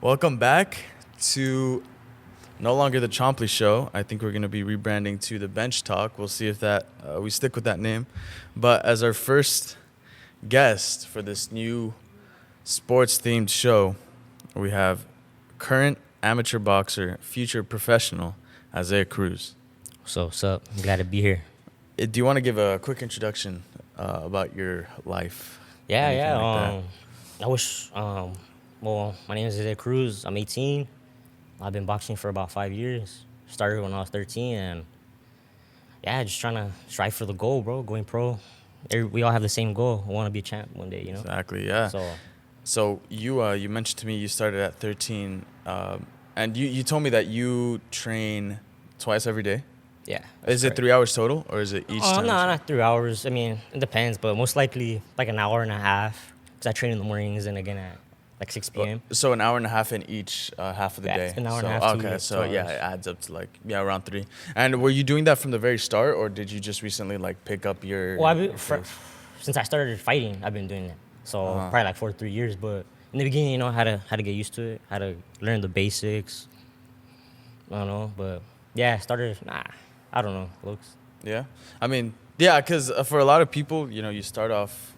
Welcome back to no longer the Chomply Show. I think we're going to be rebranding to the Bench Talk. We'll see if that we stick with that name. But as our first guest for this new sports-themed show, we have current amateur boxer, future professional, Isaias Cruz. So, what's up? I'm glad to be here. Do you want to give a quick introduction about your life? Yeah, Anything yeah. like I wish. Well, my name is Isaias Cruz. I'm 18. I've been boxing for about 5 years. Started when I was 13, and yeah, just trying to strive for the goal, bro. Going pro. We all have the same goal. I want to be a champ one day, you know. Exactly. Yeah. So you mentioned to me you started at 13, and you told me that you train twice every day. Yeah. Is it 3 hours total, or is it each time? No, not 3 hours. I mean, it depends, but most likely like an hour and a half. Because I train in the mornings and again at like 6 p.m. So an hour and a half in each half of the day. An hour so, and a half. Okay, so yeah, it adds up to around 3. And were you doing that from the very start, or did you just recently pick up your? Well, since I started fighting, I've been doing it. So probably like 4 to 3 years. But in the beginning, you know, how to get used to it, how to learn the basics. I don't know, but yeah, I don't know, looks. Yeah, I mean, yeah, because for a lot of people, you know, you start off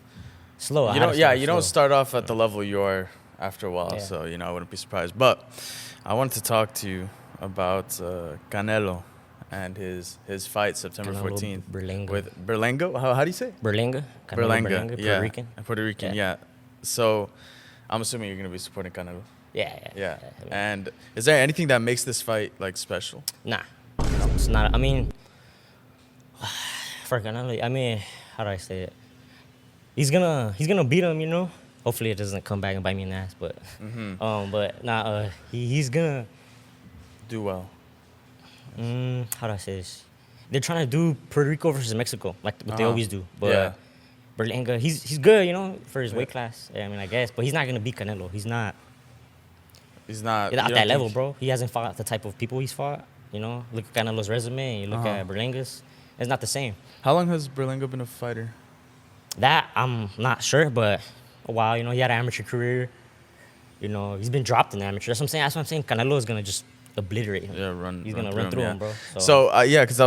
slow. You don't start off at the level you are after a while. Yeah. So I wouldn't be surprised. But I wanted to talk to you about Canelo and his fight September 14th with Berlengo. How do you say it? Berlenga. Berlenga, Puerto Rican. Puerto Rican, yeah. So I'm assuming you're gonna be supporting Canelo. Yeah. And is there anything that makes this fight special? Nah, no, it's not. I mean, for Canelo, I mean, how do I say it? He's gonna beat him, you know. Hopefully it doesn't come back and bite me in the ass, but he's gonna do well. How do I say this? They're trying to do Puerto Rico versus Mexico, like what they always do. But yeah. Berlanga, he's good, you know, for his weight class. I mean, I guess, but he's not gonna beat Canelo. He's not at that level, bro. He hasn't fought the type of people he's fought. You know, look at Canelo's resume. And you look at Berlanga's. It's not the same. How long has Berlanga been a fighter? That I'm not sure, but a while. You know, he had an amateur career. You know, he's been dropped in the amateur. That's what I'm saying. Canelo is gonna just obliterate him. Yeah, He's gonna run through him, bro. So yeah, because I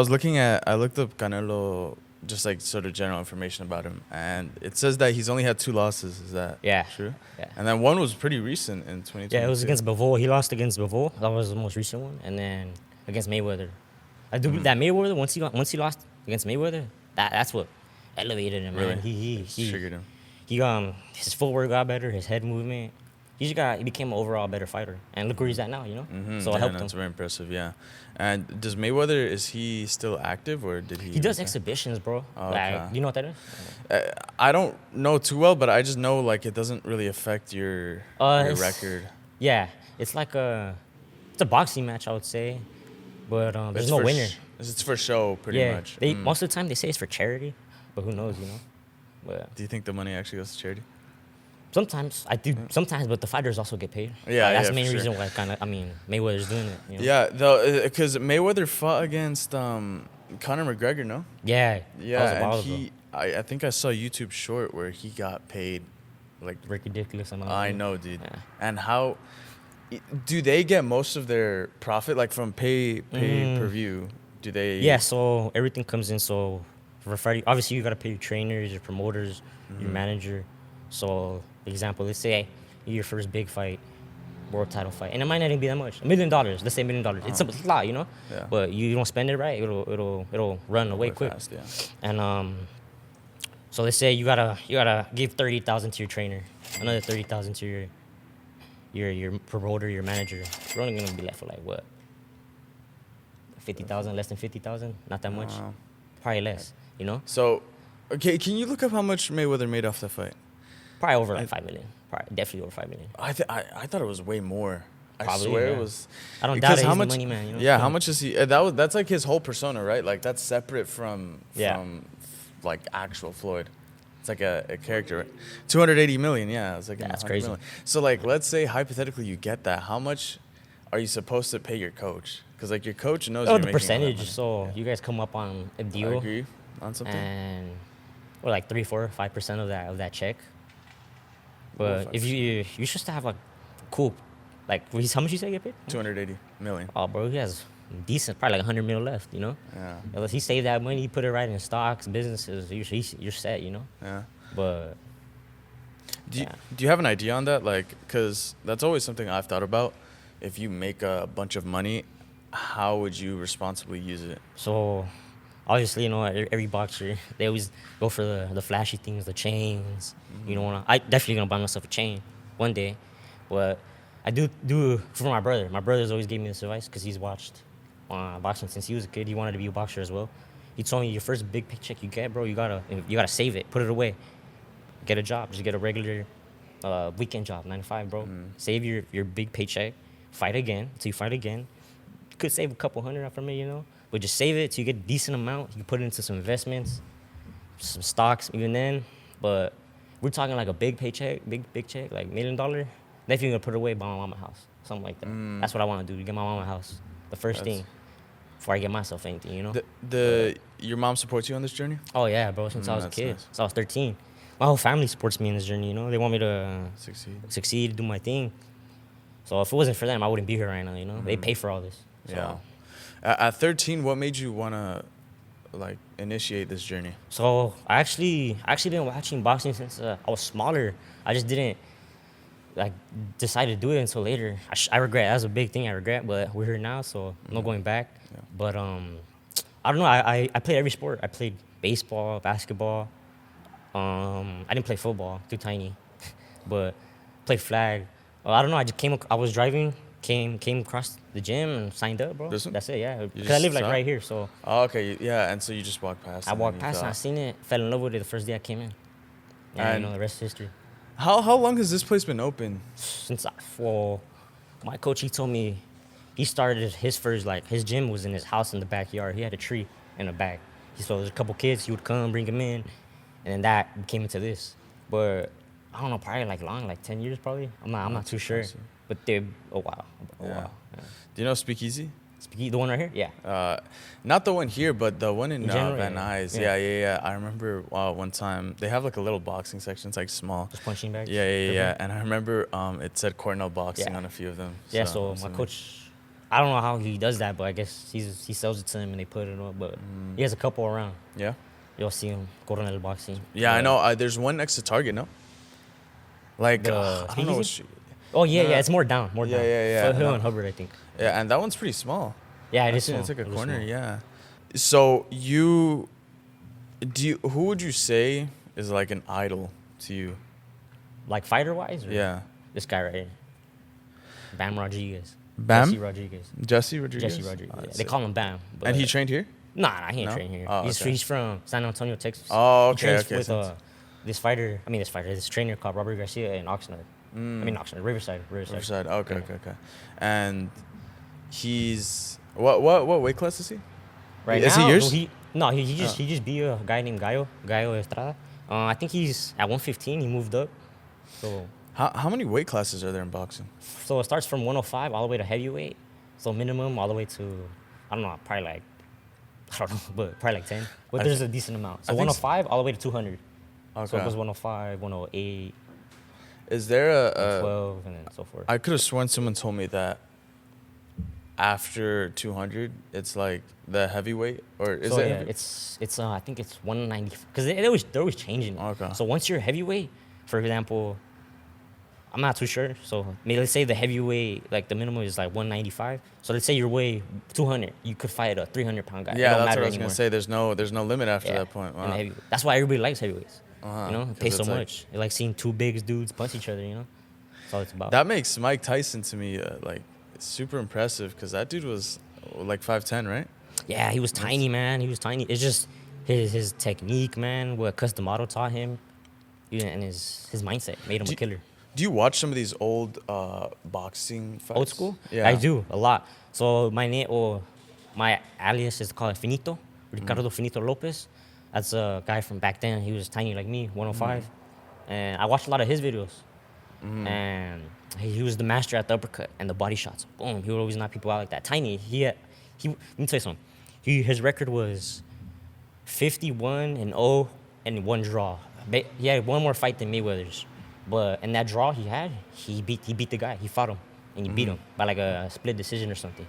looked up Canelo, just sort of general information about him, and it says that he's only had 2 losses. Is that true? Yeah. And then one was pretty recent in 2020. Yeah, it was against Bivol. He lost against Bivol. That was the most recent one, and then against Mayweather. I do that Mayweather once he lost against Mayweather. That's what elevated him, man. He triggered him. His footwork got better, his head movement. He became an overall better fighter. And look where he's at now, you know? So it helped him. That's very impressive, yeah. And does Mayweather, is he still active, or did he? He does exhibitions, bro. Oh, okay. Do you know what that is? I don't know too well, but I just know it doesn't really affect your record. Yeah, it's like it's a boxing match, I would say. But there's no winner. It's for show, pretty much. Most of the time they say it's for charity, but who knows, you know? But, do you think the money actually goes to charity? Sometimes I do. Sometimes, but the fighters also get paid. Yeah, that's the main reason why Mayweather's doing it. You know? Yeah, though, because Mayweather fought against Conor McGregor, no? Yeah. And I think I saw a YouTube short where he got paid ridiculous amount. I know, dude. Yeah. And how do they get most of their profit from pay per view? Do they? Yeah, so everything comes in. So for fighting, obviously you gotta pay your trainers, your promoters, your manager. So, example, let's say your first big fight, world title fight, and it might not even be that much. $1 million. Let's say $1 million. It's a lot, you know. Yeah. But you don't spend it right, it'll run away quick. Fast, yeah. And so let's say you gotta give 30,000 to your trainer, another 30,000 to your promoter, your manager. You're only gonna be left for 50,000, less than 50,000, not that much, probably less, you know. So, okay, can you look up how much Mayweather made off that fight? Probably over 5 million. Probably definitely over 5 million. I thought it was way more. Probably, I swear it was. I don't doubt it. He's the money man. You know? Yeah, how much is he? That's his whole persona, right? That's separate from actual Floyd. It's like a character. Right? 280 million. Yeah, it's that's crazy. Million. So let's say hypothetically you get that. How much are you supposed to pay your coach? Because your coach knows. Oh, the percentage. So you guys come up on a deal. I agree on something. And or 3, 4, 5% of that check. But if you should have cool Like, how much you say he get paid? 280 million. Oh, bro, he has decent, probably like 100 mil left, you know? Yeah. Unless he saved that money, he put it right in stocks, businesses, you're set, you know? Yeah. But, Do you have an idea on that? Like, because that's always something I've thought about. If you make a bunch of money, how would you responsibly use it? so, obviously, you know, every boxer, they always go for the flashy things, the chains. You know, I definitely gonna buy myself a chain one day. But I do for my brother. My brother's always gave me this advice because he's watched boxing since he was a kid. He wanted to be a boxer as well. He told me your first big paycheck you get, bro, you gotta save it, put it away, get a job, just get a regular weekend job, 9 to 5, bro. Save your big paycheck, fight again until you fight again. You could save a couple hundred from it, you know, but just save it till you get a decent amount. You can put it into some investments, some stocks, even then. But we're talking like a big paycheck, big check, like $1 million. Definitely gonna put it away, buy my mama a house, something like that. That's what I want to do, to get my mama a house, the first thing, before I get myself anything, you know. Your mom supports you on this journey? Oh yeah, bro. Since I was a That's kid, nice. since I was 13, my whole family supports me in this journey. You know, they want me to succeed, do my thing. So if it wasn't for them, I wouldn't be here right now. You know, they pay for all this. So. Yeah. At 13, what made you wanna like initiate this journey? So I actually been watching boxing since I was smaller. I just didn't like decide to do it until later. I regret. That was a big thing I regret, but we're here now, so no going back. Yeah. But I don't know. I played every sport. I played baseball, basketball. I didn't play football, too tiny, but played flag. I don't know. I just I was driving, came across the gym and signed up, bro. This one? That's it. Yeah, You because I just live like saw it? right here, so Oh, okay. Yeah, and so you just walked past. I and walked then you past and I thought- seen it, fell in love with it the first day I came in. Yeah, And- you know, the rest is history. How long has this place been open? Since my coach, he told me he started his first, like, his gym was in his house in the backyard. He had a tree in the back. So there's a couple kids, he would come, bring them in, and then that became into this. But I don't know, probably like 10 years probably. I'm not too sure. impressive. But they're a while. Yeah. Yeah. Do you know Speakeasy? The one right here? Yeah. Not the one here, but the one in general, Van yeah. Nuys. Yeah. Yeah. I remember one time they have like a little boxing section. It's like small. Just punching bags. Yeah. And I remember it said Cornell Boxing Yeah. on a few of them. Yeah, so my assuming- coach, I don't know how he does that, but I guess he sells it to them and they put it up. But he has a couple around. Yeah. You'll see him, Coronel Boxing. Yeah, I But- know. There's one next to Target, no? Like, The I don't know. Speakeasy? What street- Oh, yeah, No, yeah, no. it's more down. Yeah. Foothill No. and Hubbard, I think. Yeah, and that one's pretty small. Yeah, it is Actually, small. it's like a It is corner. small. Yeah. So who would you say is like an idol to you? Like fighter-wise? Or Yeah. This guy right here. Bam Rodriguez. Bam? Jesse Rodriguez. Jesse Rodriguez. Jesse Rodriguez. Oh, Yeah, that's they it. call him Bam. But And he trained here? Nah, he ain't No? train here. Oh, okay. He's from San Antonio, Texas. Oh, He okay, trains okay, with sense. this trainer called Robert Garcia in Oxnard. Oxnard, Riverside. Riverside. Okay, Yeah. okay. And he's what weight class is he? Right Is now, he yours? he just beat a guy named Gallo Estrada. I think he's at 115. He moved up. So How many weight classes are there in boxing? it starts from 105 all the way to heavyweight. So minimum all the way to, I don't know, probably like, I don't know, but probably like 10. But I there's th- a decent amount. I So think 105 all the way to 200. So Okay. it goes 105, 108, Is there a 12, and then so forth. I could have sworn someone told me that after 200, it's like the heavyweight, or is so it? yeah, heavy- it's I think it's 190 because they're always changing. it. Okay. So once you're heavyweight, for example, I'm not too sure. So maybe let's say the heavyweight, like the minimum is like 195. So let's say you're weigh 200, you could fight a 300-pound guy. It yeah, don't that's matter what I was anymore. gonna say. There's no limit after Yeah, that point. in Wow. the heavyweight. That's why everybody likes heavyweights. Uh-huh, You know, 'cause it pays so it's like- much. They like seeing two big dudes punch each other. You know, that's all it's about. That makes Mike Tyson to me like super impressive because that dude was like 5'10", right? Yeah, he was tiny, man. He was tiny. It's just his technique, man. What Customato taught him, and his mindset made him a killer. Do you watch some of these old boxing fights? Old school? Yeah, I do a lot. So my alias is called Finito, Ricardo Finito Lopez. That's a guy from back then. He was tiny like me, 105, and I watched a lot of his videos. And he was the master at the uppercut and the body shots. Boom, he would always knock people out like that. Tiny. Let me tell you something. His record was 51-0 and 1 draw. He had one more fight than Mayweather's, but in that draw he beat the guy. He fought him. and you beat him by like a split decision or something.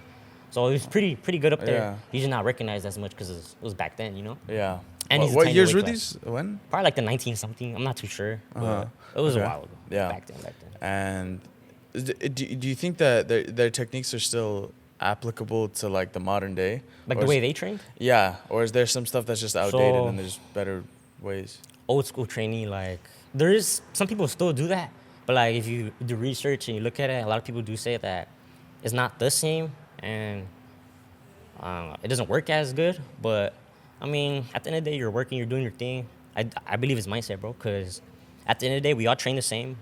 So he was pretty good up there. Yeah. He's just not recognized as much because it was back then, you know. Yeah. And he's a What tiny years weight were class. these? When? Probably like the 19 something. I'm not too sure. But it was a Okay. while ago. Yeah. Back then. And do you think that their techniques are still applicable to like the modern day? Like Or the is- way they trained. Yeah. Or is there some stuff that's just outdated So- and there's better ways? Old school training, like there is some people still do that, but like if you do research and you look at it, a lot of people do say that it's not the same and it doesn't work as good. But I mean, at the end of the day, you're working, you're doing your thing. I believe it's mindset, bro, because at the end of the day, we all train the same.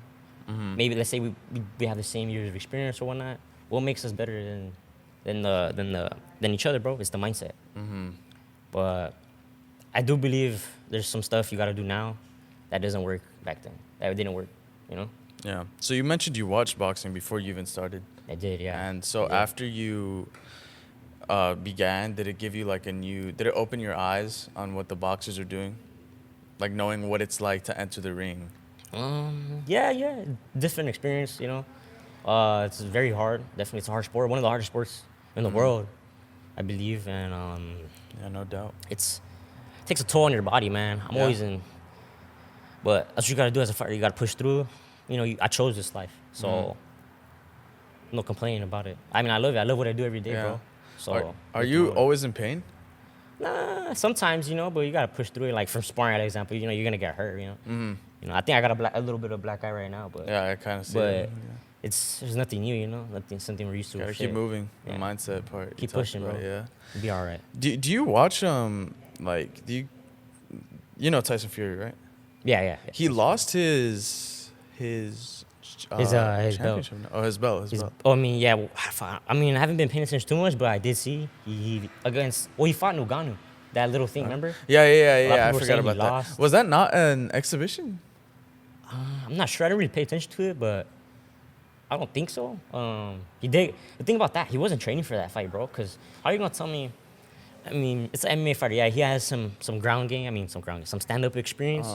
Maybe let's say we have the same years of experience or whatnot. What makes us better than each other, bro? It's the mindset. But I do believe there's some stuff you got to do now that doesn't work back then. That didn't work, you know? Yeah. So you mentioned you watched boxing before you even started. I did, yeah. And so I did. after you began, did it give you like did it open your eyes on what the boxers are doing? Like knowing what it's like to enter the ring? Yeah. Different experience, you know? It's very hard. Definitely, it's a hard sport. One of the hardest sports in the world, I believe. And Yeah, no doubt. it takes a toll on your body, man. I'm Yeah. always in. But that's what you got to do as a fighter. You got to push through. You know, I chose this life. So, no complaining about it. I mean, I love it. I love what I do every day, Yeah. bro. So, Are you always in pain? Nah, sometimes, you know, but you got to push through it. Like from sparring, for example, you know, you're going to get hurt, you know? You know, I think I got a little bit of black eye right now, but Yeah, I kind of see but it. there's nothing new, you know? Something we're used to. Gotta Shit. keep moving. Yeah. The mindset part. you Keep talked pushing, about, bro. Yeah. You'll be all right. Do you watch like you know Tyson Fury, right? Yeah. He lost his belt. championship. Oh, his belt. I mean, yeah. I mean, I haven't been paying attention too much, but I did see he fought Ngannou. That little thing, remember? Yeah. lot of I people forgot saying he about that. lost. Was that not an exhibition? I'm not sure. I didn't really pay attention to it, but I don't think so. He did. The thing about that, he wasn't training for that fight, bro. Because how are you gonna tell me? I mean, it's an MMA fighter. Yeah, he has some ground game. I mean, some stand-up experience,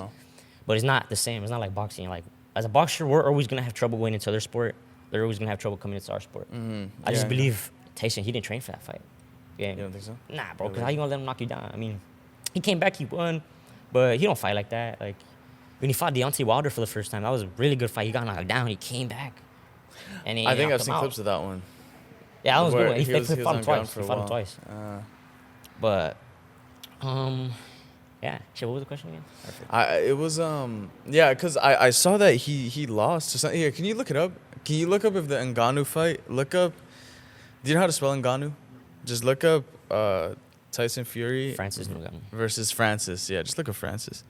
but it's not the same. It's not like boxing. Like as a boxer, we're always gonna have trouble going into their sport. They're always gonna have trouble coming into our sport. I just believe Tyson. He didn't train for that fight. Yeah. You don't think so? Nah, bro. Because how you gonna let him knock you down? I mean, he came back, he won, but he don't fight like that. Like when he fought Deontay Wilder for the first time, that was a really good fight. He got knocked down. He came back. And I think I've knocked him seen out. clips of that one. Yeah, that was where good. He was fought him on ground twice. for He a fought him while. twice. But, yeah. Shit, what was the question again? It was because I saw that he lost to something. Here, can you look it up? Can you look up if the Ngannou fight? Look up. Do you know how to spell Ngannou? Just look up Tyson Fury Francis Ngannou. versus Francis. Yeah, just look up Francis.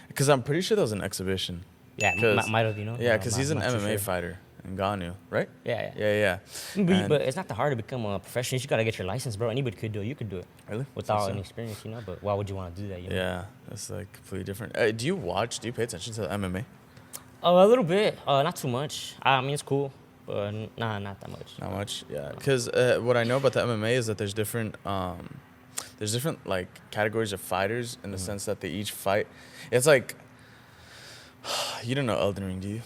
Because I'm pretty sure that was an exhibition. Yeah, 'Cause- might have, you know. Yeah, because he's an not too MMA sure. fighter, Ngannou, right? Yeah. Yeah. And- But it's not that hard to become a professional. You just gotta get your license, bro. Anybody could do it. You could do it. Really? Without Think so? any experience, you know. But why would you want to do that? You know? Yeah, that's like completely different. Do you pay attention to MMA? A little bit. Not too much. I mean, it's cool, but not that much. Not much, yeah. Because what I know about the MMA is that there's different like categories of fighters in the sense that they each fight. It's like you don't know Elden Ring, do you?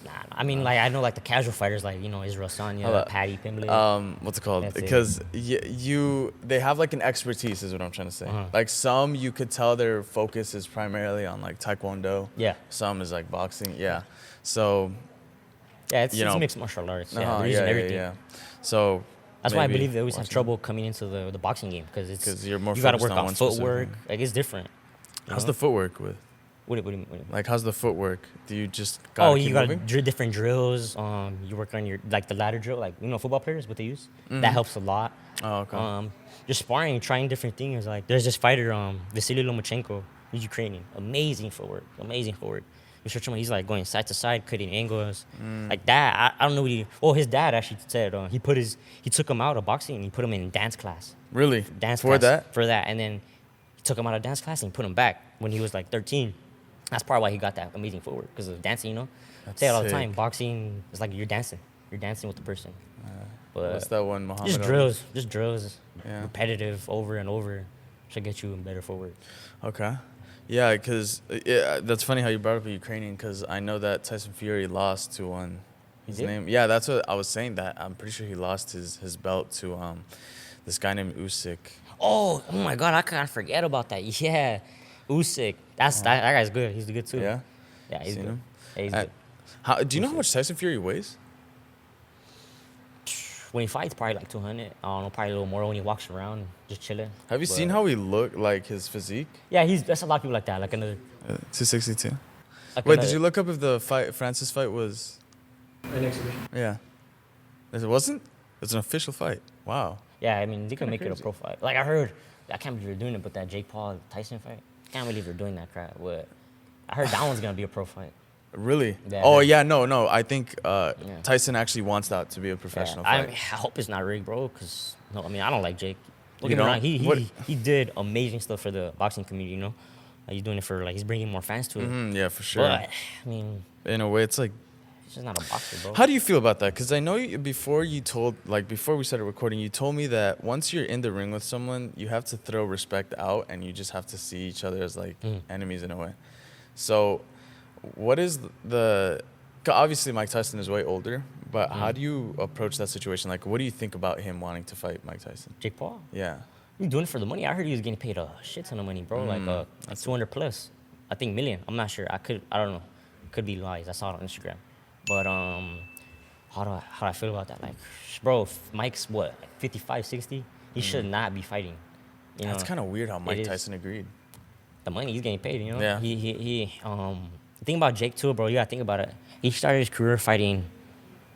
Nah, I mean, like I know, like the casual fighters, like Israel Sonya, Hold up. Patty Pimblett. What's it called? That's it. Because they have like an expertise, is what I'm trying to say. Like some you could tell their focus is primarily on like Taekwondo. Yeah. Some is like boxing. Yeah. So. Yeah, it's know, mixed martial arts. Yeah, Uh-huh, they're using everything. Yeah. So. That's why I maybe believe they always have boxing. trouble coming into the boxing game because it's 'Cause you're more you got to focused work on on one specific footwork. thing. Like it's different. you How's know? the footwork with? What do you mean? Like, how's the footwork? Do you just gotta keep you got moving? different drills. You work on your like the ladder drill, like football players what they use. That helps a lot. Oh, okay. Just sparring, trying different things. Like there's this fighter, Vasily Lomachenko, he's Ukrainian. Amazing footwork. You search him, he's like going side to side, cutting angles, like that. I don't know what his dad actually said. He took him out of boxing and he put him in dance class. Really? Dance For class that? For that, and then he took him out of dance class and put him back when he was like 13. That's probably why he got that amazing footwork because of dancing. That's Say it all the sick. time. Boxing is like you're dancing. You're dancing with the person. But What's that one, Muhammad? just Ali? drills, Yeah. repetitive over and over, should get you in better footwork. Okay. Yeah, because that's funny how you brought up a Ukrainian, because I know that Tyson Fury lost to one His did? name, yeah, that's what I was saying. That I'm pretty sure he lost his belt to this guy named Usyk. Oh my God, I can't forget about that. Yeah, Usyk. That guy's good. He's good too. Yeah, Yeah, he's seen good. him. Yeah, he's Uh, good. do you know how Usyk. much Tyson Fury weighs? When he fights, probably like 200. I don't know, probably a little more when he walks around, just chilling. Have you seen But- how he look, like his physique? Yeah, that's a lot of people like that. Like another. 262. Like Wait, another, did you look up if the Francis fight was? An exhibition. Yeah, it wasn't. It's an official fight. Wow. Yeah, I mean, they could Kinda make it a crazy. pro fight. Like I heard, I can't believe they're doing it, but that Jake Paul Tyson fight, can't believe they're doing that crap. What? I heard that one's gonna be a pro fight. Really? Yeah, Oh I heard- yeah, no. I think Tyson actually wants that to be a professional I, fight. I hope it's not rigged, bro. Cause no, I mean, I don't like Jake. Don't You get me wrong, don't? What- he did amazing stuff for the boxing community. You know, like, he's doing it for like he's bringing more fans to it. Yeah, for sure. But I mean, In a way, it's like, he's just not a boxer, bro. how do you feel about that? Because I know before we started recording, you told me that once you're in the ring with someone, you have to throw respect out and you just have to see each other as like enemies in a way. So, what is obviously Mike Tyson is way older, but how do you approach that situation? Like, what do you think about him wanting to fight Mike Tyson? Jake Paul? Yeah. He's doing it for the money. I heard he was getting paid a shit ton of money, bro. Like 200 plus. I think million. I'm not sure. I don't know. Could be lies. I saw it on Instagram. But how do I feel about that? Like, bro, Mike's what, like 55, 60? He should not be fighting. You know, That's kind of weird how Mike is. Tyson agreed. the money he's getting paid. You know. Yeah. The thing about Jake too, bro. You gotta think about it. He started his career fighting,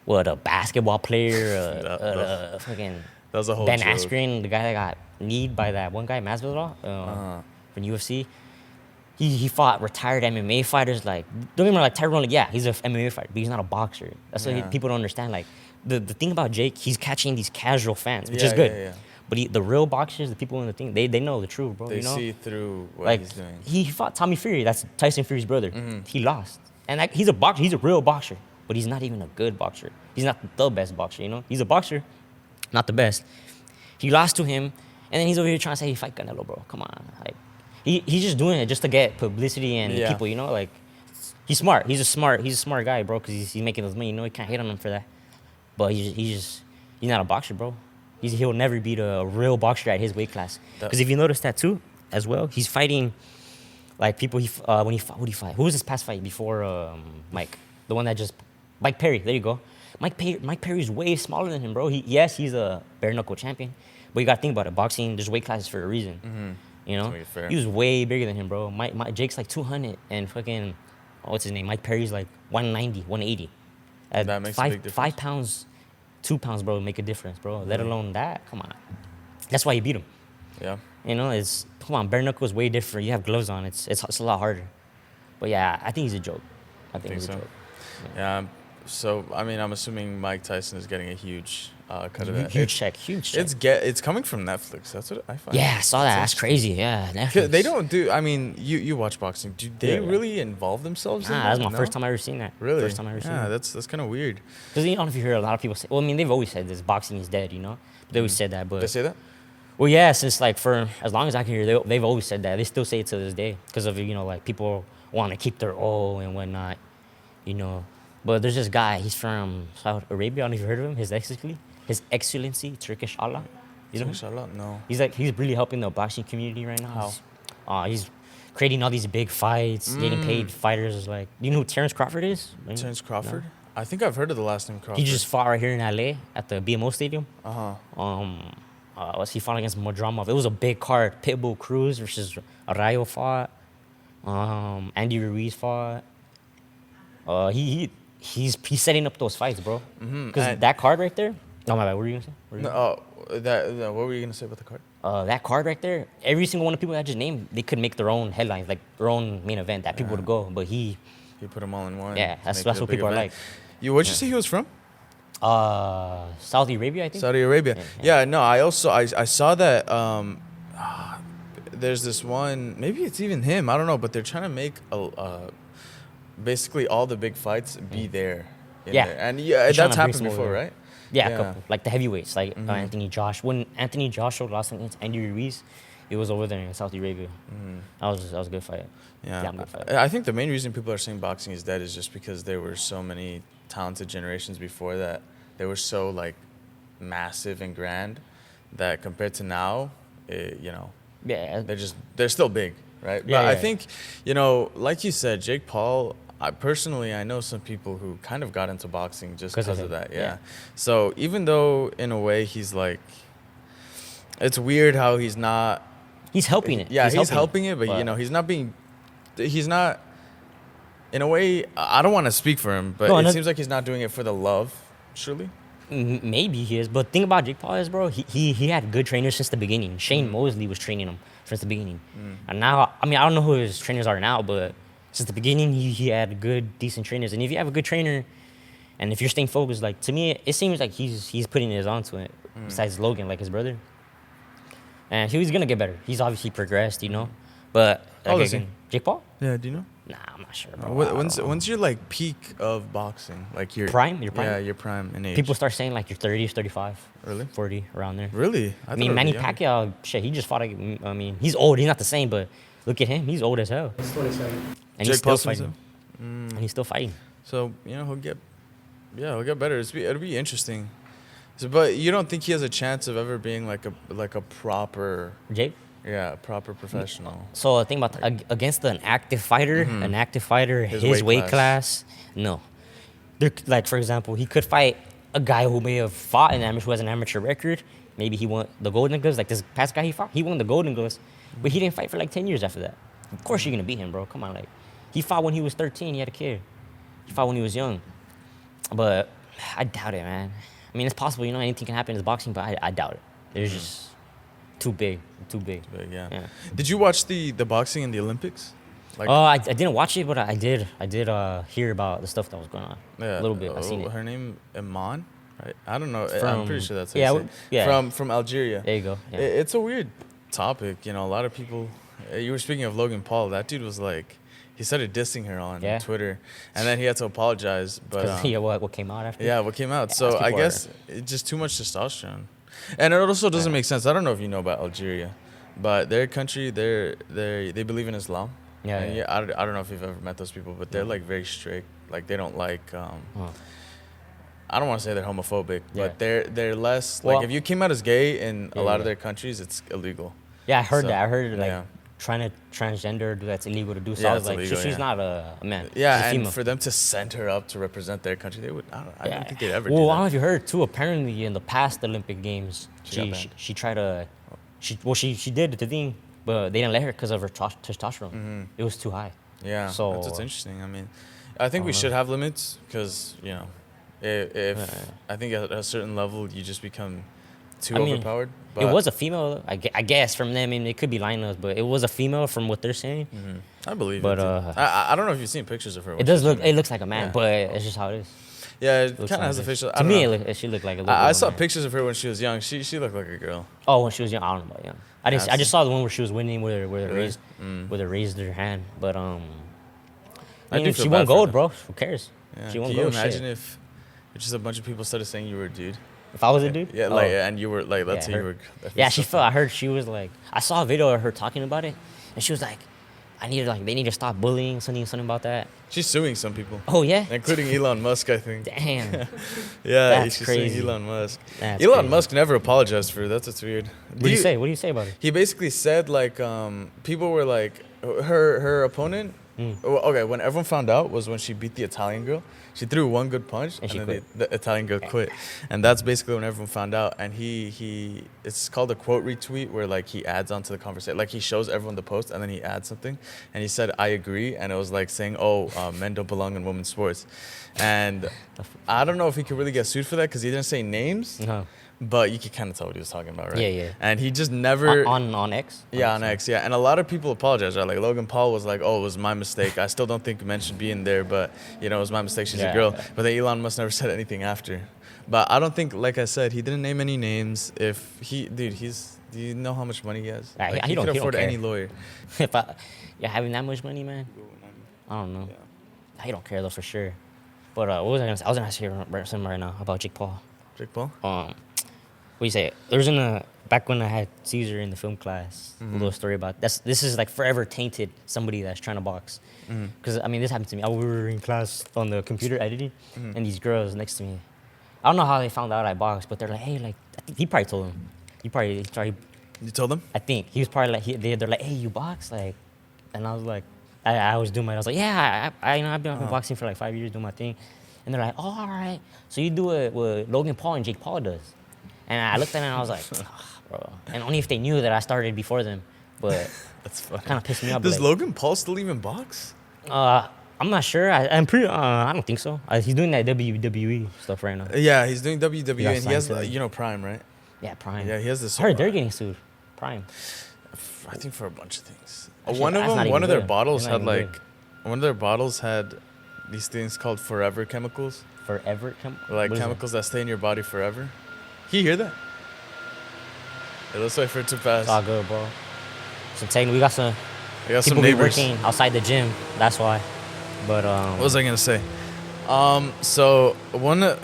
what, a basketball player, a fucking That was a whole Ben joke. Askren, the guy that got kneed by that one guy, Masvidal, from UFC. He fought retired MMA fighters. Like, don't get me wrong, like Tyrone, like, yeah, he's an MMA fighter, but he's not a boxer. That's what Yeah. people don't understand. Like, the thing about Jake, he's catching these casual fans, which Yeah, is good. yeah, yeah. But the real boxers, the people in the thing, they know the truth, bro. They you know? see through what Like, he's doing. he fought Tommy Fury. That's Tyson Fury's brother. He lost. And like, he's a boxer. He's a real boxer. But he's not even a good boxer. He's not the best boxer, you know? He's a boxer, not the best. He lost to him. And then he's over here trying to say he fight Canelo, bro. Come on. Like, he's just doing it just to get publicity and Yeah. people, you know? Like, he's smart. He's a smart guy, bro, because he's making those money. You know, you can't hate on him for that. But he's not a boxer, bro. He'll never beat a real boxer at his weight class. Because if you notice that too, as well, he's fighting like people. When he fought, who did he fight? Who was his past fight before Mike? The one that just Mike Perry. There you go. Mike Perry's way smaller than him, bro. He's a bare knuckle champion, but you gotta think about it. Boxing, there's weight classes for a reason. You know, To make it fair. he was way bigger than him, bro. Jake's like 200 and fucking what's his name? Mike Perry's like 190, 180. At That makes a big difference. 5 pounds. 2 pounds, bro, make a difference, bro. Let alone that. Come on. That's why you beat him. Yeah. You know, come on, bare knuckle is way different. You have gloves on. It's a lot harder. But yeah, I think he's a joke. I think he's so? a joke. Yeah. So I mean, I'm assuming Mike Tyson is getting a huge cut of that. Huge check. It's coming from Netflix. That's what I find. Yeah, I saw that. That's crazy. Yeah, Netflix. They don't do. I mean, you watch boxing. Do they Yeah. really involve themselves? in Nah, that? that's my No? first time I ever seen that. Really? First time I ever seen Yeah, that. that's kind of weird. Because you know, if you hear a lot of people say, well, I mean, they've always said this, boxing is dead, you know? They always said that, but... They say that? Well, yeah, since like for as long as I can hear, they've always said that. They still say it to this day because of, you know, like people want to keep their O and whatnot, you know. But there's this guy, he's from Saudi Arabia. I don't know if you heard of him. His Excellency, Turkish Allah. You know him? Inshallah, no. He's really helping the boxing community right now. He's creating all these big fights, getting paid fighters. Like, you know who Terrence Crawford is? Terrence Crawford? No? I think I've heard of the last name Crawford. He just fought right here in LA at the BMO Stadium. Uh-huh. He fought against Modramov. It was a big card. Pitbull Cruz versus Arroyo fought. Andy Ruiz fought. He's setting up those fights, bro. Because that card right there. Oh my bad. What were you gonna say? No, what were you gonna say about the card? That card right there. Every single one of the people I just named, they could make their own headlines, like their own main event that people would go. But he, He put them all in one. Yeah, to that's make it a what big people are event. like. What'd you say he was from? Saudi Arabia, I think. Saudi Arabia. Yeah, no, I saw that there's this one, maybe it's even him, I don't know, but they're trying to make basically all the big fights be there. Yeah. And They're trying that's to bring happened some before, over. right? Yeah, a couple. Like the heavyweights, like Anthony Josh. When Anthony Joshua lost against Andy Ruiz, It was over there in Saudi Arabia. That was a good fight. Yeah, Good fight. I think the main reason people are saying boxing is dead is just because there were so many talented generations before that. They were so like massive and grand that compared to now, Yeah. they're still big, right? Yeah, But I yeah. think, like you said, Jake Paul. I know some people who kind of got into boxing just 'Cause of because of him, that. yeah. Yeah. So even though in a way he's like, it's weird how he's not. He's helping it. Yeah, he's helping it, but he's not. In a way, I don't want to speak for him, but No, it and seems like he's not doing it for the love. Surely. Maybe he is, but think about Jake Paul is, bro. He had good trainers since the beginning. Shane Mosley was training him since the beginning, and now I don't know who his trainers are now, but since the beginning he had good, decent trainers. And if you have a good trainer, and if you're staying focused, like to me, it seems like he's putting his onto it. Besides Logan, like his brother, and he's gonna get better. He's obviously progressed, but How old is he? Jake Paul? Yeah. Do you know? Nah, I'm not sure, bro. I don't know. When's your like peak of boxing? Like your Prime? Your prime? Yeah, your prime in age. People start saying like you're 30s, 35, Really? 40, around there. Really? I mean, Manny Pacquiao, shit, he just fought. He's old. He's not the same, but look at him. He's old as hell. He's 27. And Jake he's still Paul fighting. And he's still fighting. So he'll get better. It'll be interesting. So, but you don't think he has a chance of ever being like a proper proper professional? So the thing about against an active fighter, his weight class, no. Like for example, he could fight a guy who may have fought who has an amateur record. Maybe he won the Golden Gloves. Like this past guy he fought, he won the Golden Gloves, but he didn't fight for like 10 years after that. Of course you're gonna beat him, bro. Come on, like he fought when he was 13. He had a kid. He fought when he was young, but I doubt it, man. I mean, it's possible, anything can happen in boxing, but I doubt it. There's just too big. Yeah. Did you watch the boxing in the Olympics? Like, I didn't watch it, but I did hear about the stuff that was going on. Yeah, A little bit. I seen it. Her name Iman, right? I don't know. I'm From- pretty sure that's how you say it. yeah. From Algeria. There you go. Yeah. It's a weird topic. A lot of people. You were speaking of Logan Paul. That dude was like, he started dissing her on Twitter, and then he had to apologize. But what came out after? Yeah, what came out. Yeah, So I people guess it's just too much testosterone, and it also doesn't make sense. I don't know if you know about Algeria, but their country, they believe in Islam. And I don't know if you've ever met those people, but they're like very strict. Like they don't like. I don't want to say they're homophobic, but they're less like if you came out as gay in a lot of their countries, it's illegal. Yeah, I heard that. I heard like trying to transgender, that's illegal to do. So I was like, illegal, she's not a man. Yeah, she's a and female. for them to send her up to represent their country, they would. I don't think they'd ever do Well, I that. don't know if you heard too. Apparently, in the past Olympic Games, She got banned. she tried to, she did the thing, but they didn't let her because of her testosterone. It was too high. Yeah, So that's what's interesting. I mean, I think we should have limits because if I think at a certain level you just become too overpowered. But It was a female, I guess, from them. I mean, it could be lying to us, but it was a female from what they're saying. I believe But, it. Too. I don't know if you've seen pictures of her. It does look. It looks like a man, but it's just how it is. Yeah, it Looks kind of like has a it. facial. I To don't me, know. she looked like a little. I bit of a saw man. pictures of her when she was young. She looked like a girl. Oh, when she was young, I don't know about young. I didn't. I just saw the one where she was winning, where they Really? raised, where they raised her hand. But I mean, do if feel she bad won for gold, her. bro. Who cares? Yeah. She won Can you gold. imagine Shit. if just a bunch of people started saying you were a dude? If I was a dude, Yeah, Oh. like and you were like, let's say her. you were. Yeah, she felt. I heard she was like. I saw a video of her talking about it, and she was like, they need to stop bullying, something about that. She's suing some people, Oh yeah. including Elon Musk, I think. Damn. Yeah, That's she's crazy. suing Elon Musk. That's Elon crazy. Musk never apologized for her. That's what's weird. What do you say? What do you say about it? He basically said like people were like her opponent. Well, okay, when everyone found out was when she beat the Italian girl. She threw one good punch And she then quit. the Italian girl quit, and that's basically when everyone found out. And he it's called a quote retweet where like he adds onto the conversation, like he shows everyone the post and then he adds something, and he said I agree, and it was like saying men don't belong in women's sports, and I don't know if he could really get sued for that because he didn't say names. No. But you could kind of tell what he was talking about, right? Yeah. And he just never. On X. Yeah, on X, yeah. And a lot of people apologize, right? Like Logan Paul was like, oh, it was my mistake. I still don't think men should be in there, but, it was my mistake. She's a girl. Yeah. But then Elon Musk never said anything after. But I don't think, like I said, he didn't name any names. Do you know how much money he has? Yeah, Like, he don't could afford care. any lawyer. Having that much money, man. I don't know. He don't care though for sure. But what was I gonna say? I was gonna say something right now about Jake Paul. Jake Paul? what do you say? There's back when I had Caesar in the film class, a little story about this is like forever tainted somebody that's trying to box. Because I mean, this happened to me. We were in class on the computer editing, and these girls next to me. I don't know how they found out I boxed, but they're like, hey, like I think he probably told them. You told them? I think he was probably like they're like, hey, you box, like, and I was like, I was doing my. I was like, yeah, I you know I've been boxing for like 5 years, doing my thing, and they're like, oh, all right, so you do it what Logan Paul and Jake Paul does, and I looked at it and I was like, bro, and only if they knew that I started before them, but That's funny. kind of pissed me off. Does like, Logan Paul still even box? I'm not sure. I'm pretty. I don't think so. He's doing that WWE stuff right now. Yeah, he's doing WWE, He got and he has, signed to it. you know, Prime, right? Yeah, Prime. Yeah, he has this. I heard they're getting sued. Prime. I think for a bunch of things. Actually, One of that's not them, even one of their good. bottles That's not had even like, one of their bottles had these things called forever chemicals, Forever. like what is chemicals that stay in your body forever. You hear that? Hey, let's wait for it to pass. It's all good, bro. So technically, we got some I got people some be neighbors. working outside the gym. That's why. But What was I gonna say? So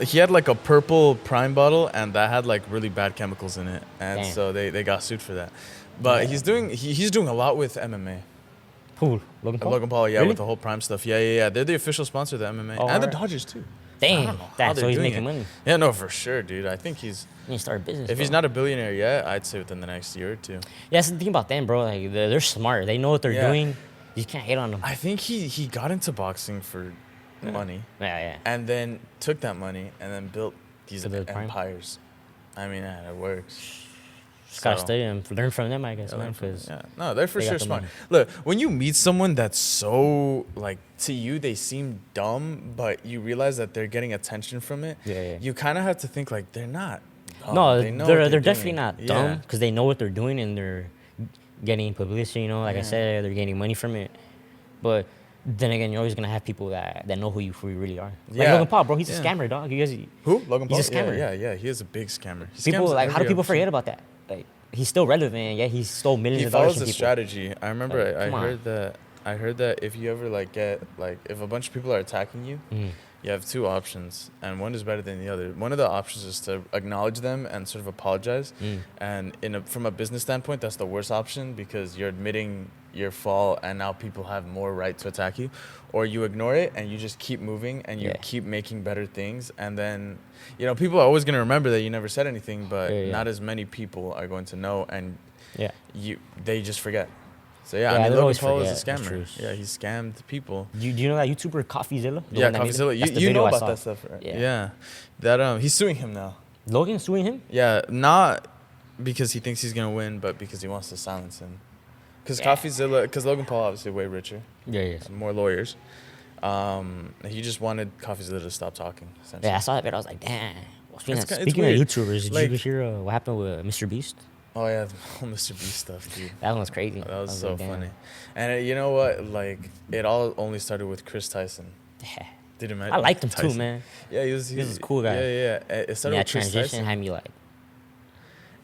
he had like a purple Prime bottle, and that had like really bad chemicals in it, and Damn. so they got sued for that. But he's doing a lot with MMA. who? Logan Paul. Logan Paul, yeah, Really? with the whole Prime stuff. Yeah. They're the official sponsor of the MMA Oh, and the alright. Dodgers too. Dang. I don't know how That's they're so he's doing making it. money. Yeah, no, for sure, dude. I think You need to start a business. if he's bro. not a billionaire yet, I'd say within the next year or two. Yeah, that's the thing about them, bro. Like they're smart. They know what they're Yeah. doing. You can't hate on them. I think he got into boxing for money, Yeah. and then took that money and then built these To the Prime. empires. I mean, it works. Just gotta So- study and learn from them, I guess, Yeah, man. learn from- Because yeah. No, they're for they got sure the smart. money. Look, when you meet someone that's so like to you, they seem dumb, but you realize that they're getting attention from it. Yeah. You kind of have to think like they're not. Dumb. no, They know they're what definitely doing. not Yeah. dumb because they know what they're doing and they're getting publicity. You know, like I Yeah. said, they're getting money from it. But then again, you're always gonna have people that know who you really are. Like Yeah. Logan Paul, bro. He's a Yeah. scammer, dog. You guys, Who? Logan Paul. He's a scammer. Yeah. He is a big scammer. He people scams like how do every people other forget person. about that? Like he's still relevant. Yeah, he stole millions He of dollars follows from the people. strategy. I remember Like, I come on. heard that. I heard that if you ever like get like if a bunch of people are attacking you, you have two options, and one is better than the other. One of the options is to acknowledge them and sort of apologize. And from a business standpoint, that's the worst option because you're admitting your fault, and now people have more right to attack you. Or you ignore it and you just keep moving and you Yeah. keep making better things, and then people are always gonna remember that you never said anything, but Yeah. not as many people are going to know, and Yeah. they just forget. So yeah, Yeah, I mean, they Logan always Paul is a forget, that's scammer. true. Yeah, he scammed people. Do you know that YouTuber Coffeezilla? The Yeah, one that made it? CoffeeZilla. That's the You video know I about saw. that stuff, right? Yeah. Yeah. That he's suing him now. Logan suing him? Yeah, not because he thinks he's gonna win, but because he wants to silence him. Because Yeah. because Logan Paul obviously way richer, Yeah. more lawyers. He just wanted CoffeeZilla to stop talking. Essentially. Yeah, I saw that video. I was like, damn. Well, speaking It's of weird. YouTubers, did Like- you hear what happened with MrBeast? Oh yeah, the whole MrBeast stuff, dude. That one was crazy. That I was so like, damn. funny. And you know what? Like it all only started with Kris Tyson. Yeah. Did you imagine? I liked him too, Tyson? man. Yeah, he was a cool guy. Yeah. It started Yeah, with Kris transition Tyson. had me like,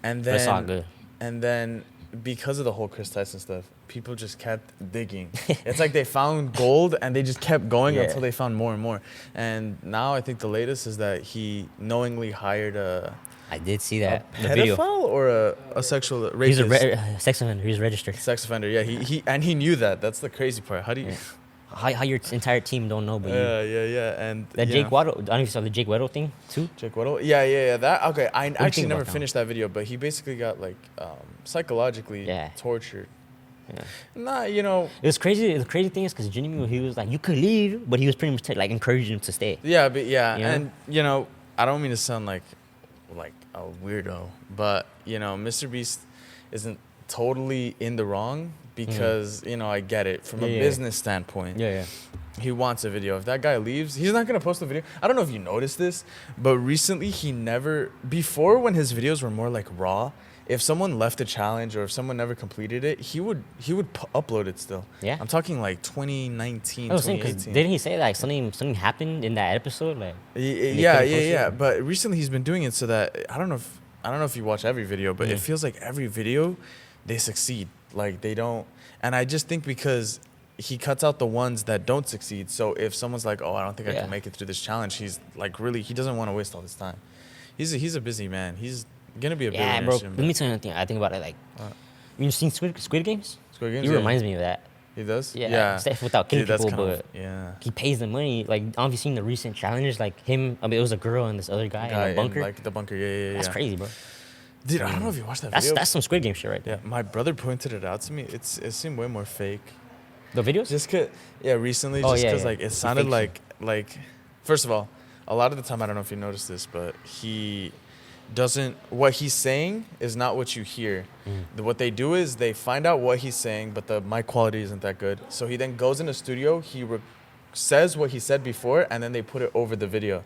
And but it's all then, good. and then because of the whole Kris Tyson stuff, people just kept digging. It's like they found gold and they just kept going Yeah. until they found more and more. And now I think the latest is that he knowingly hired a I did see that. The pedophile video. or a sexual He's rapist. a sex offender. He's registered. Sex offender. Yeah, he knew that. That's the crazy part. How do you? Yeah. How your entire team don't know, but you. Yeah. And That you Jake know. Waddle. I don't know if you saw the Jake Waddle thing too. Jake Waddle? Yeah. That okay. I do you actually think never about that finished that video, but he basically got like psychologically Yeah. tortured. Yeah. Nah, It was crazy. The crazy thing is because Jimmy, he was like, you could leave, but he was pretty much like encouraging him to stay. Yeah, but yeah, You know? and I don't mean to sound like a weirdo, but MrBeast isn't totally in the wrong because I get it from a Yeah. business standpoint. Yeah. He wants a video. If that guy leaves, he's not gonna post a video. I don't know if you noticed this, but recently before when his videos were more like raw, if someone left a challenge or if someone never completed it, he would upload it still. Yeah. I'm talking like 2019, I was saying, 'cause 2018. didn't he say like something happened in that episode? Like, Yeah. couldn't post it? But recently he's been doing it so that I don't know if you watch every video, but it feels like every video they succeed. Like they don't, and I just think because he cuts out the ones that don't succeed. So if someone's like, "Oh, I don't think I Yeah. can make it through this challenge," he's like, really, he doesn't want to waste all this time. He's a busy man. Gonna be a Yeah, billionaire bro. soon, Let me tell you something. I think about it. Like, Uh, you seen Squid Games? Squid Games. He Yeah. reminds me of that. He does. Yeah, except without killing Dude, that's people, kind but of yeah. he pays the money. Like, I don't know if you seen the recent challenges. Like him, I mean, it was a girl and this other guy in a bunker. like the bunker. Yeah. That's crazy, bro. Dude, I don't know if you watched that That's video. that's some Squid Game shit right Yeah, there. my brother pointed it out to me. It seemed way more fake. The videos? Just cause, recently, Oh, just yeah, because yeah. like it He sounded fakes like, first of all, a lot of the time I don't know if you noticed this, but he doesn't. What he's saying is not what you hear. What they do is they find out what he's saying, but the mic quality isn't that good. So he then goes in the studio. Says what he said before, and then they put it over the video.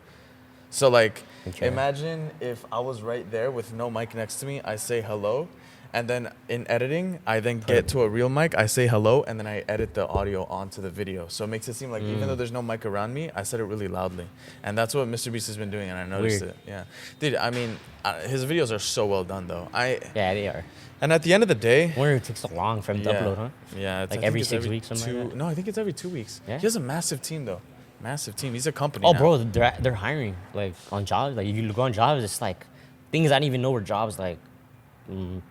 So like, Okay. imagine if I was right there with no mic next to me. I say hello, and then in editing, I then get to a real mic. I say hello, and then I edit the audio onto the video. So it makes it seem like even though there's no mic around me, I said it really loudly, and that's what MrBeast has been doing, and I noticed Weird. it. Yeah, dude. I mean, his videos are so well done, though. Yeah, they are. And at the end of the day, I wonder it takes so long for him to upload, huh? Yeah, Like I think every it's 6 weeks, something like that? No, I think it's every 2 weeks. Yeah? He has a massive team, though. Massive team. He's a company. Oh, now. bro, they're hiring like on jobs. Like you go on jobs, it's like things I didn't even know were jobs. Like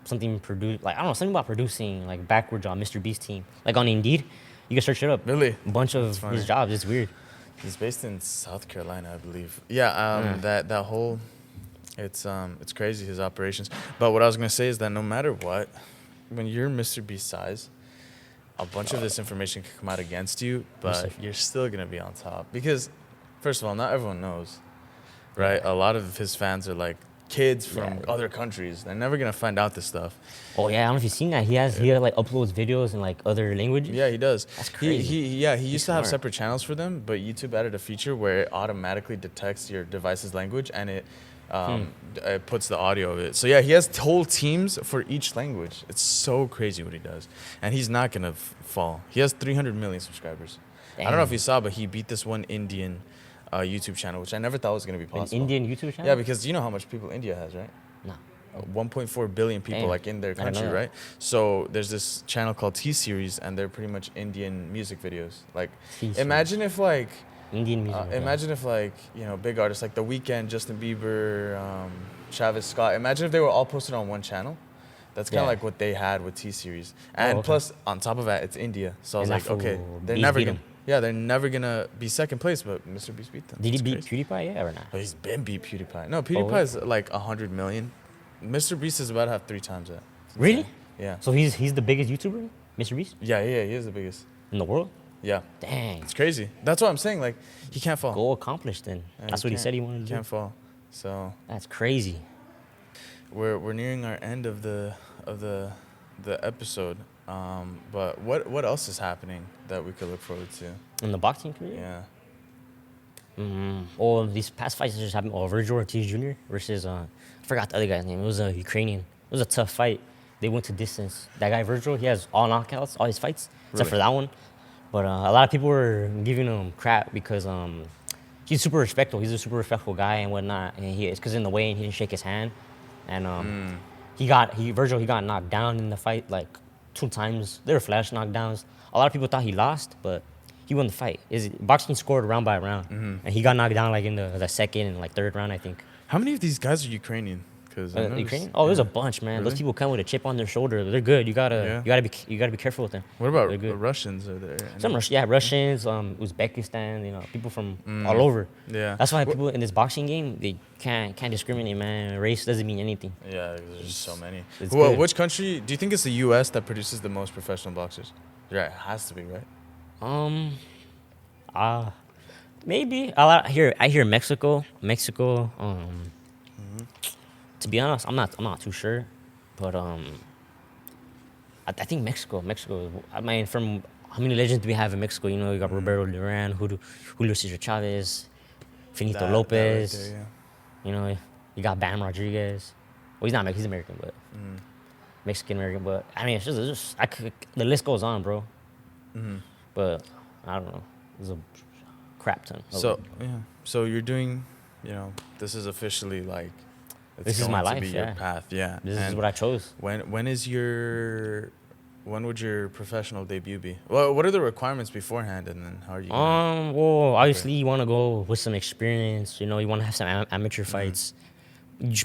something produce, like I don't know, something about producing, like backward job, MrBeast team. Like on Indeed, you can search it up. Really? A bunch of funny. these jobs. It's weird. He's based in South Carolina, I believe. Yeah, that whole, it's crazy, his operations. But what I was gonna say is that no matter what, when you're MrBeast size, a bunch of this information can come out against you, but you're still gonna be on top because, first of all, not everyone knows, right? A lot of his fans are like kids from other countries. They're never gonna find out this stuff. Oh yeah, I don't know if you've seen that. He like uploads videos in like other languages. Yeah, he does. That's crazy. He used to have smart. separate channels for them, but YouTube added a feature where it automatically detects your device's language and it puts the audio of it. So yeah, he has whole teams for each language. It's so crazy what he does, and he's not gonna fall. He has 300 million subscribers. I don't know if Damn. you saw, but he beat this one Indian YouTube channel, which I never thought was gonna be An possible. Indian YouTube channel. Yeah, because you know how much people India has, right? No. 1.4 billion people Damn. like in their I didn't know country, that. right? So there's this channel called T-Series, and they're pretty much Indian music videos. Like, T-Series. imagine if like, Indian music. yeah. imagine if like, you know, big artists like The Weeknd, Justin Bieber, Travis Scott. Imagine if they were all posted on one channel. That's kind of Yeah. like what they had with T-Series, and okay. plus on top of that, it's India. So I was And like, that okay, fool they're beat never him. gonna, yeah, they're never gonna be second place, but MrBeast beat them. Did he It's beat crazy. PewDiePie? Yeah or not? Oh, he's been beat PewDiePie. No, PewDiePie's like 100 million. MrBeast is about to have 3 times that. It's Really? insane. Yeah. So he's the biggest YouTuber, MrBeast, Yeah, he is the biggest. in the world. Yeah, Dang. it's crazy. That's what I'm saying. Like, he can't fall. Goal accomplished then. Yeah, That's what he said he wanted to Can't do. fall. So That's crazy. we're nearing our end of the episode. But what else is happening that we could look forward to? In the boxing career? Yeah. Well, these past fights just happened. Oh, Virgil Ortiz Jr. versus I forgot the other guy's name. It was a Ukrainian. It was a tough fight. They went to distance. That guy Virgil, he has all knockouts, all his fights, except Really? for that one. But a lot of people were giving him crap because he's super respectful. He's a super respectful guy and whatnot. And it's because in the weigh-in he didn't shake his hand, and Virgil got knocked down in the fight like 2 times. They were flash knockdowns. A lot of people thought he lost, but he won the fight. Boxing scored round by round, and he got knocked down like in the second and like 3rd round, I think. How many of these guys are Ukrainian? Because Ukrainian? Oh, there's a bunch, man. Those Really? people come with a chip on their shoulder. They're good. You gotta be careful with them. What about They're good. Russians? Are there? Some Russians, Uzbekistan, people from all over. Yeah. That's why people in this boxing game, they can't discriminate, man. Race doesn't mean anything. Yeah, there's just so many. It's Well, good. which country do you think it's the U.S. that produces the most professional boxers? Yeah, it has to be, right? Maybe I hear Mexico. To be honest, I'm not too sure, but I think Mexico. I mean, from how many legends do we have in Mexico? You got Roberto Duran, Julio Cesar Chavez, Finito That Lopez. right there, You got Bam Rodriguez. Well, he's not Mexican. He's American, but Mexican American. But I mean, the list goes on, bro. But I don't know. There's a crap ton. of So them. so you're doing, this is officially like, it's This is going my to life, be your yeah. path, yeah. This is And what I chose. when would your professional debut be? Well, what are the requirements beforehand, and then how are you? Well, obviously you want to go with some experience. You want to have some amateur fights.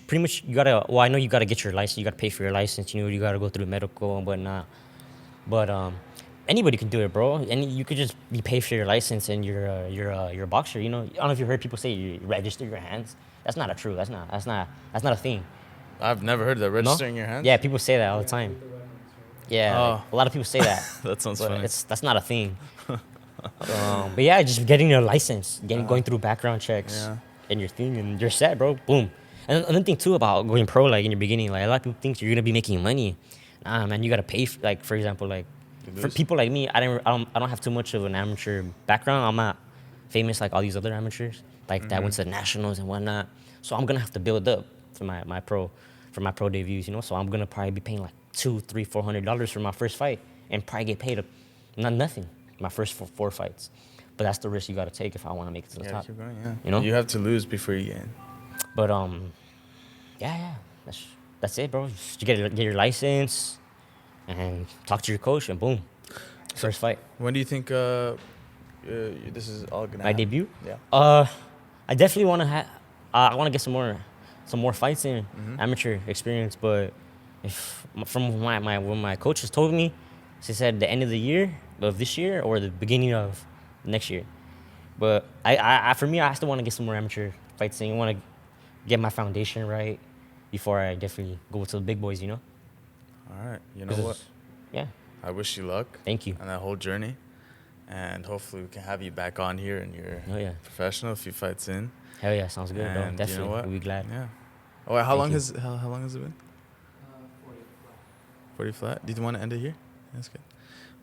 pretty much you gotta. Well, I know you gotta get your license. You gotta pay for your license. You gotta go through medical and whatnot. But anybody can do it, bro. And you could just be pay for your license and you're a boxer. I don't know if you heard people say you register your hands. That's not a true. That's not a thing. I've never heard that. No? Registering your hands? Yeah, people say that all the time. Yeah, Oh. like, a lot of people say that. That sounds but funny. that's not a thing. But yeah, just getting your license, going through background checks, Yeah. and your thing, and you're set, bro. Boom. And another thing too about going pro, like in your beginning, like a lot of people think you're gonna be making money. Nah, man, you gotta pay. Like for example, like for people like me, I don't have too much of an amateur background. I'm not famous like all these other amateurs, like that went to the nationals and whatnot. So I'm gonna have to build up for my pro debuts, So I'm gonna probably be paying like $200, $300, $400 for my first fight, and probably get paid nothing my first four fights. But that's the risk you gotta take if I want to make it to the top. Keep going, yeah. You have to lose before you gain. But yeah, that's it, bro. Just get your license and talk to your coach, and boom, first fight. When do you think this is all gonna My happen? debut. Yeah. I definitely want to I want to get some more fights in, amateur experience. But if from when my coaches told me, she said the end of the year of this year or the beginning of next year. But I for me, I still want to get some more amateur fights in. I want to get my foundation right before I definitely go to the big boys. All right. You know 'Cause what? Yeah. I wish you luck. Thank you. On that whole journey, and hopefully we can have you back on here and you're Oh, yeah. professional. A few fights in. Hell yeah, sounds good, bro. And Definitely, you know what? we'll be glad. Yeah. Oh, wait, how Thank long you. how long has it been? 40 flat. Do you want to end it here? That's good.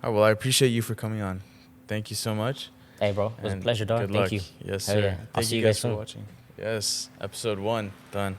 All right. Well, I appreciate you for coming on. Thank you so much. Hey, bro, it was a And pleasure, dog. good Thank luck. you. Yes, Hell sir. yeah. I'll Thank see you you guys for soon. watching. Yes. Episode 1 done.